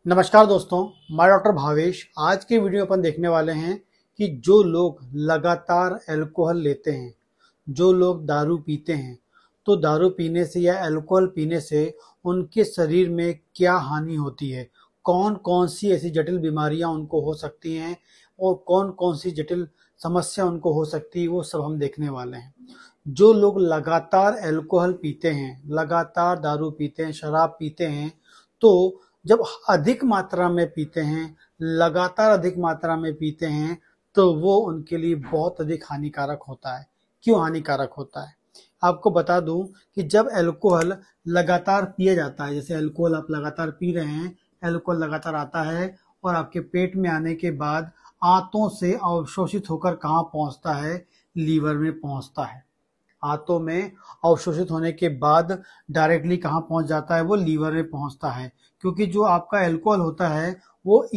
नमस्कार दोस्तों, मैं डॉक्टर भावेश। आज के वीडियो में अपन देखने वाले हैं कि जो लोग लगातार अल्कोहल लेते हैं, जो लोग दारू पीते हैं, तो दारू पीने से या अल्कोहल पीने से उनके शरीर में क्या हानि होती है, कौन कौन सी ऐसी जटिल बीमारियां उनको हो सकती हैं और कौन कौन सी जटिल समस्या उनको हो सकती है, वो सब हम देखने वाले हैं। जो लोग लगातार अल्कोहल पीते हैं, लगातार दारू पीते हैं, शराब पीते हैं, तो जब अधिक मात्रा में पीते हैं, लगातार अधिक मात्रा में पीते हैं, तो वो उनके लिए बहुत अधिक हानिकारक होता है। क्यों हानिकारक होता है? आपको बता दूं कि जब अल्कोहल लगातार पिया जाता है, जैसे अल्कोहल आप लगातार पी रहे हैं, अल्कोहल लगातार आता है और आपके पेट में आने के बाद आंतों से अवशोषित होकर कहाँ पहुंचता है? लीवर में पहुंचता है। आंतों में अवशोषित होने के बाद डायरेक्टली कहाँ पहुंच जाता है? वो लीवर में पहुंचता है। क्योंकि जो आपका अल्कोहल होता है वो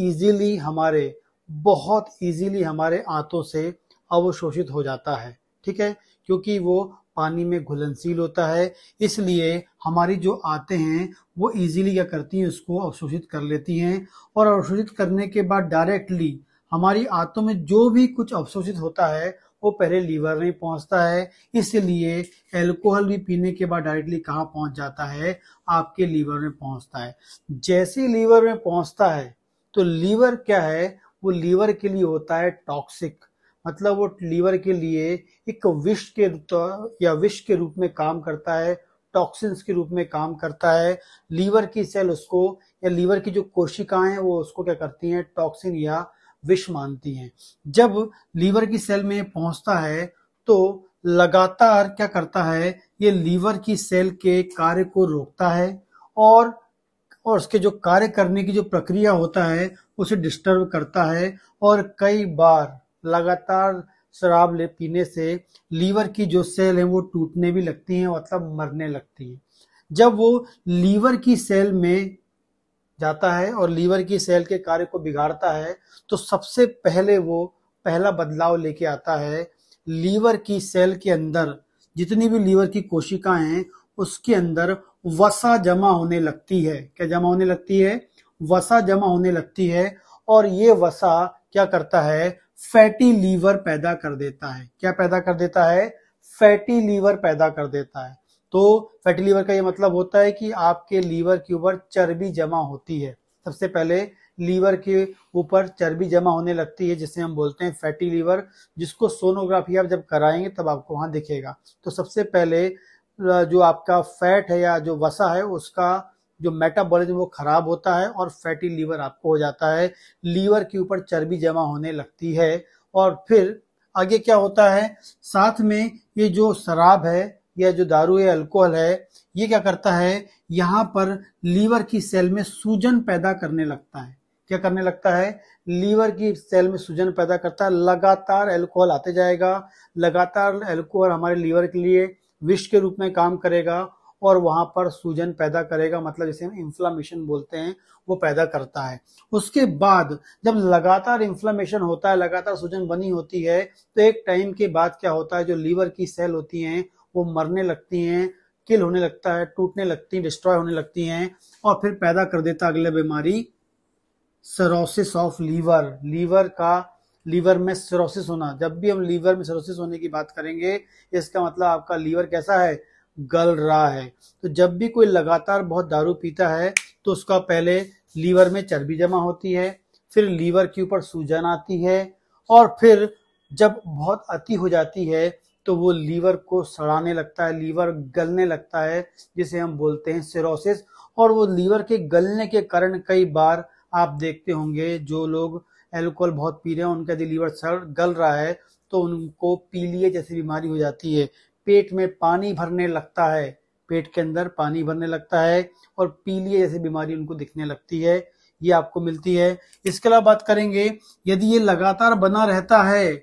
बहुत इजीली हमारे आंतों से अवशोषित हो जाता है। ठीक है, क्योंकि वो पानी में घुलनशील होता है, इसलिए हमारी जो आंतें हैं वो इजीली क्या करती हैं? उसको अवशोषित कर लेती हैं और अवशोषित करने के बाद डायरेक्टली हमारी आंतों में जो भी कुछ अवशोषित होता है वो पहले लीवर में पहुंचता है। इसलिए अल्कोहल भी पीने के बाद डायरेक्टली कहाँ पहुंच जाता है? आपके लीवर में पहुंचता है। जैसे लीवर में पहुंचता है तो लीवर क्या है? वो लीवर के लिए होता है टॉक्सिक। मतलब वो लीवर के लिए एक विष के रूप में काम करता है, टॉक्सिन्स के रूप में काम करता है। लीवर की सेल उसको या लीवर की जो कोशिकाएं हैं वो उसको क्या करती हैं? टॉक्सिन या विष मानती हैं। जब लीवर की सेल में पहुंचता है तो लगातार क्या करता है? ये लीवर की सेल के कार्य को रोकता है और उसके जो कार्य करने की जो प्रक्रिया होता है उसे डिस्टर्ब करता है। और कई बार लगातार शराब ले पीने से लीवर की जो सेल है वो टूटने भी लगती हैं, मतलब मरने लगती हैं। जब वो लीवर की सेल में जाता है और लीवर की सेल के कार्य को बिगाड़ता है तो सबसे पहले वो पहला बदलाव लेके आता है लीवर की सेल के अंदर। जितनी भी लीवर की कोशिकाएं हैं उसके अंदर वसा जमा होने लगती है। क्या जमा होने लगती है? वसा जमा होने लगती है। और ये वसा क्या करता है? फैटी लीवर पैदा कर देता है। क्या पैदा कर देता है? फैटी लीवर पैदा कर देता है। तो फैटी लीवर का ये मतलब होता है कि आपके लीवर के ऊपर चर्बी जमा होती है। सबसे पहले लीवर के ऊपर चर्बी जमा होने लगती है जिसे हम बोलते हैं फैटी लीवर, जिसको सोनोग्राफी आप जब कराएंगे तब आपको वहां दिखेगा। तो सबसे पहले जो आपका फैट है या जो वसा है उसका जो मेटाबॉलिज्म वो खराब होता है और फैटी लीवर आपको हो जाता है। लीवर के ऊपर चर्बी जमा होने लगती है और फिर आगे क्या होता है? साथ में ये जो शराब है या जो दारू या अल्कोहल है, ये क्या करता है? यहाँ पर लीवर की सेल में सूजन पैदा करने लगता है। क्या करने लगता है? लीवर की सेल में सूजन पैदा करता है। लगातार अल्कोहल आते जाएगा, लगातार अल्कोहल हमारे लीवर के लिए विष के रूप में काम करेगा और वहां पर सूजन पैदा करेगा, मतलब जिसे हम इन्फ्लामेशन बोलते हैं, वो पैदा करता है। उसके बाद जब लगातार इन्फ्लामेशन होता है, लगातार सूजन बनी होती है, तो एक टाइम के बाद क्या होता है? जो लीवर की सेल होती हैं वो मरने लगती हैं, किल होने लगता है, टूटने लगती हैं, डिस्ट्रॉय होने लगती हैं और फिर पैदा कर देता अगले बीमारी सिरोसिस ऑफ लीवर। लीवर में सिरोसिस होना। जब भी हम लीवर में सिरोसिस होने की बात करेंगे इसका मतलब आपका लीवर कैसा है? गल रहा है। तो जब भी कोई लगातार बहुत दारू पीता है तो उसका पहले लीवर में चर्बी जमा होती है, फिर लीवर के ऊपर सूजन आती है और फिर जब बहुत अति हो जाती है तो वो लीवर को सड़ाने लगता है, लीवर गलने लगता है जिसे हम बोलते हैं सिरोसिस। और वो लीवर के गलने के कारण कई बार आप देखते होंगे जो लोग अल्कोहल बहुत पी रहे हैं उनका यदि लीवर सड़ गल रहा है तो उनको पीलिया जैसी बीमारी हो जाती है। पेट में पानी भरने लगता है, पेट के अंदर पानी भरने लगता है और पीलिया जैसी बीमारी उनको दिखने लगती है। ये आपको मिलती है। इसके अलावा बात करेंगे, यदि ये लगातार बना रहता है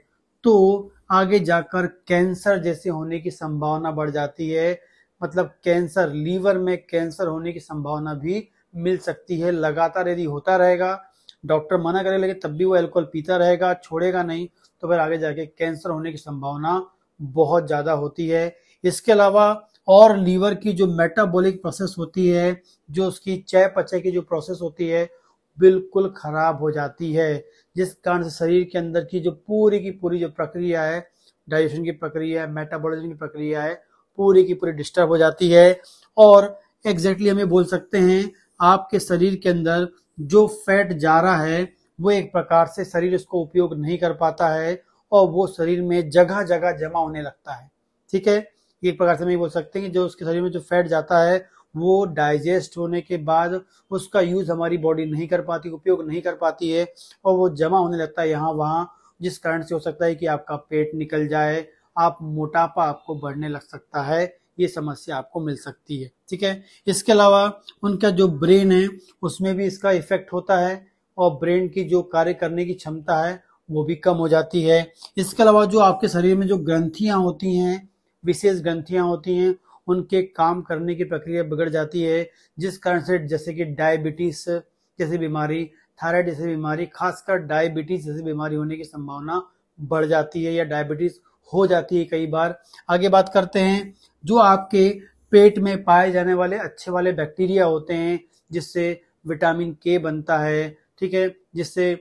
तो आगे जाकर कैंसर जैसे होने की संभावना बढ़ जाती है। मतलब कैंसर, लीवर में कैंसर होने की संभावना भी मिल सकती है। लगातार यदि होता रहेगा, डॉक्टर मना करे लेकिन तब भी वो अल्कोहल पीता रहेगा, छोड़ेगा नहीं, तो फिर आगे जाके कैंसर होने की संभावना बहुत ज्यादा होती है। इसके अलावा और लीवर की जो मेटाबॉलिक प्रोसेस होती है, जो उसकी चयापचय की जो प्रोसेस होती है, बिल्कुल खराब हो जाती है, जिस कारण से शरीर के अंदर की पूरी जो प्रक्रिया है, डाइजेशन की प्रक्रिया है, मेटाबॉलिज्म की प्रक्रिया है, पूरी की पूरी डिस्टर्ब हो जाती है। और एग्जैक्टली हमें बोल सकते हैं आपके शरीर के अंदर जो फैट जा रहा है वो एक प्रकार से शरीर उसको उपयोग नहीं कर पाता है और वो शरीर में जगह जगह जमा होने लगता है। ठीक है, एक प्रकार से हम ये बोल सकते हैं कि जो उसके शरीर में जो फैट जाता है वो डाइजेस्ट होने के बाद उसका यूज हमारी बॉडी नहीं कर पाती, उपयोग नहीं कर पाती है और वो जमा होने लगता है यहाँ वहाँ, जिस कारण से हो सकता है कि आपका पेट निकल जाए, आप मोटापा आपको बढ़ने लग सकता है, ये समस्या आपको मिल सकती है। ठीक है, इसके अलावा उनका जो ब्रेन है उसमें भी इसका इफेक्ट होता है और ब्रेन की जो कार्य करने की क्षमता है वो भी कम हो जाती है। इसके अलावा जो आपके शरीर में जो ग्रंथियां होती हैं, विशेष ग्रंथियां होती हैं, उनके काम करने की प्रक्रिया बिगड़ जाती है, जिस कारण से जैसे कि डायबिटीज जैसी बीमारी, थायराइड जैसी बीमारी, खासकर डायबिटीज जैसी बीमारी होने की संभावना बढ़ जाती है या डायबिटीज हो जाती है कई बार। आगे बात करते हैं, जो आपके पेट में पाए जाने वाले अच्छे वाले बैक्टीरिया होते हैं जिससे विटामिन के बनता है, ठीक है, जिससे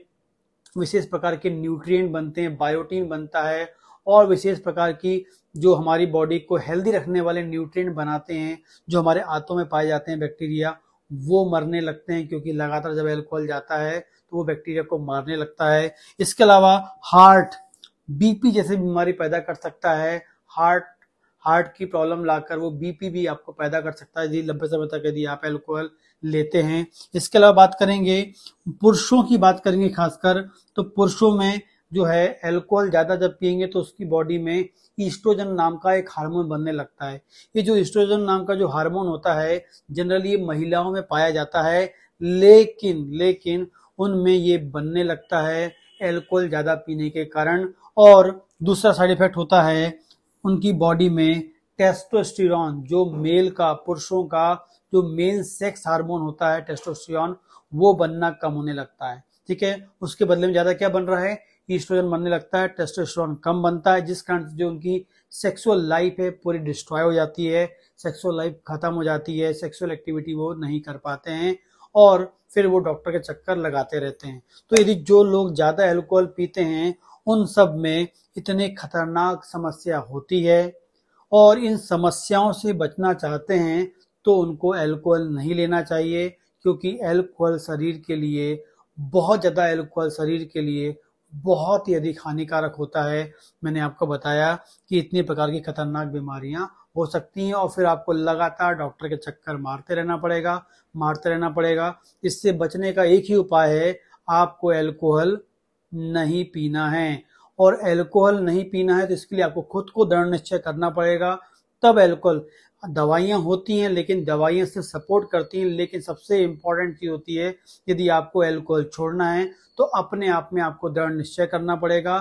विशेष प्रकार के न्यूट्रिएंट बनते हैं, बायोटीन बनता है और विशेष प्रकार की जो हमारी बॉडी को हेल्दी रखने वाले न्यूट्रिएंट बनाते हैं, जो हमारे आंतों में पाए जाते हैं बैक्टीरिया, वो मरने लगते हैं क्योंकि लगातार जब अल्कोहल जाता है तो वो बैक्टीरिया को मारने लगता है। इसके अलावा हार्ट, बीपी जैसी बीमारी पैदा कर सकता है, हार्ट की प्रॉब्लम लाकर वो बीपी भी आपको पैदा कर सकता है यदि लंबे समय तक यदि आप अल्कोहल लेते हैं। इसके अलावा बात करेंगे, पुरुषों की बात करेंगे खासकर, तो पुरुषों में जो है अल्कोहल ज्यादा जब पियेंगे तो उसकी बॉडी में ईस्ट्रोजन नाम का एक हार्मोन बनने लगता है। ये जो ईस्ट्रोजन नाम का जो हार्मोन होता है जनरली ये महिलाओं में पाया जाता है, लेकिन उनमें ये बनने लगता है अल्कोहल ज्यादा पीने के कारण। और दूसरा साइड इफेक्ट होता है उनकी बॉडी में टेस्टोस्टेरोन, जो मेल का, पुरुषों का जो मेल सेक्स हार्मोन होता है टेस्टोस्टेरोन, वो बनना कम होने लगता है। ठीक है, उसके बदले में ज्यादा क्या बन रहा है, ईस्ट्रोजन बनने लगता है, टेस्टोस्टेरोन कम बनता है, जिस कारण जो उनकी सेक्सुअल लाइफ है पूरी डिस्ट्रॉय हो जाती है, सेक्सुअल लाइफ खत्म हो जाती है, सेक्सुअल एक्टिविटी वो नहीं कर पाते हैं और फिर वो डॉक्टर के चक्कर लगाते रहते हैं। तो यदि जो लोग ज्यादा अल्कोहल पीते हैं उन सब में इतने खतरनाक समस्या होती है और इन समस्याओं से बचना चाहते हैं तो उनको अल्कोहल नहीं लेना चाहिए, क्योंकि अल्कोहल शरीर के लिए बहुत ज़्यादा, अल्कोहल शरीर के लिए बहुत ही अधिक हानिकारक होता है। मैंने आपको बताया कि इतनी प्रकार की खतरनाक बीमारियां हो सकती हैं और फिर आपको लगातार डॉक्टर के चक्कर मारते रहना पड़ेगा। इससे बचने का एक ही उपाय है, आपको अल्कोहल नहीं पीना है। और अल्कोहल नहीं पीना है तो इसके लिए आपको खुद को दृढ़ निश्चय करना पड़ेगा, तब अल्कोहल, दवाइयां होती हैं लेकिन दवाइयां से सपोर्ट करती हैं, लेकिन सबसे इम्पोर्टेंट चीज होती है यदि आपको अल्कोहल छोड़ना है तो अपने आप में आपको दृढ़ निश्चय करना पड़ेगा,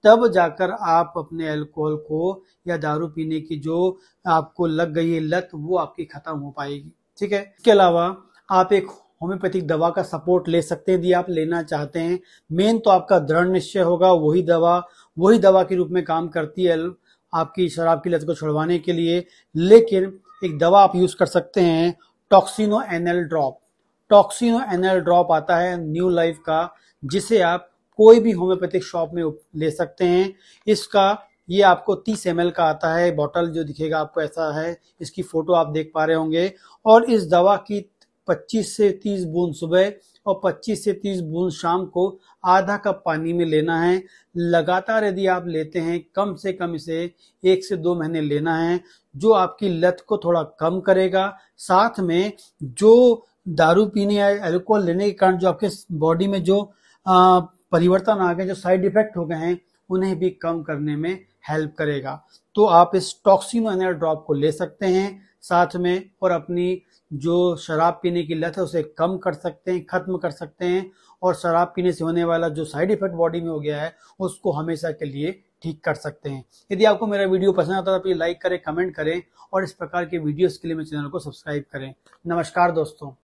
तब जाकर आप अपने अल्कोहल को या दारू पीने की जो आपको लग गई है लत वो आपकी खत्म हो पाएगी। ठीक है, इसके अलावा आप एक होम्योपैथिक दवा का सपोर्ट ले सकते हैं यदि आप लेना चाहते हैं। मेन तो आपका दृढ़ निश्चय होगा, वही दवा के रूप में काम करती है आपकी शराब की लत को छुड़वाने के लिए। लेकिन एक दवा आप यूज कर सकते हैं, टॉक्सिनो एनएल ड्रॉप। टॉक्सिनो एनएल ड्रॉप आता है न्यू लाइफ का, जिसे आप कोई भी होम्योपैथिक शॉप में ले सकते हैं। ये आपको 30 ml का आता है, बॉटल जो दिखेगा आपको ऐसा है, इसकी फोटो आप देख पा रहे होंगे। और इस दवा की 25 से 30 बूंद सुबह और 25 से 30 बूंद शाम को आधा कप पानी में लेना है। लगातार यदि आप लेते हैं, कम से कम इसे 1 से 2 महीने लेना है, जो आपकी लत को थोड़ा कम करेगा, साथ में जो दारू पीने या अल्कोहल लेने के कारण जो आपके बॉडी में जो परिवर्तन आ गए, जो साइड इफेक्ट हो गए हैं, उन्हें भी कम करने में हेल्प करेगा। तो आप इस टॉक्सिनो एनएल ड्रॉप को ले सकते हैं साथ में, और अपनी जो शराब पीने की लत है उसे कम कर सकते हैं, खत्म कर सकते हैं, और शराब पीने से होने वाला जो साइड इफेक्ट बॉडी में हो गया है उसको हमेशा के लिए ठीक कर सकते हैं। यदि आपको मेरा वीडियो पसंद आता है तो प्लीज लाइक करें, कमेंट करें और इस प्रकार के वीडियोस के लिए मेरे चैनल को सब्सक्राइब करें। नमस्कार दोस्तों।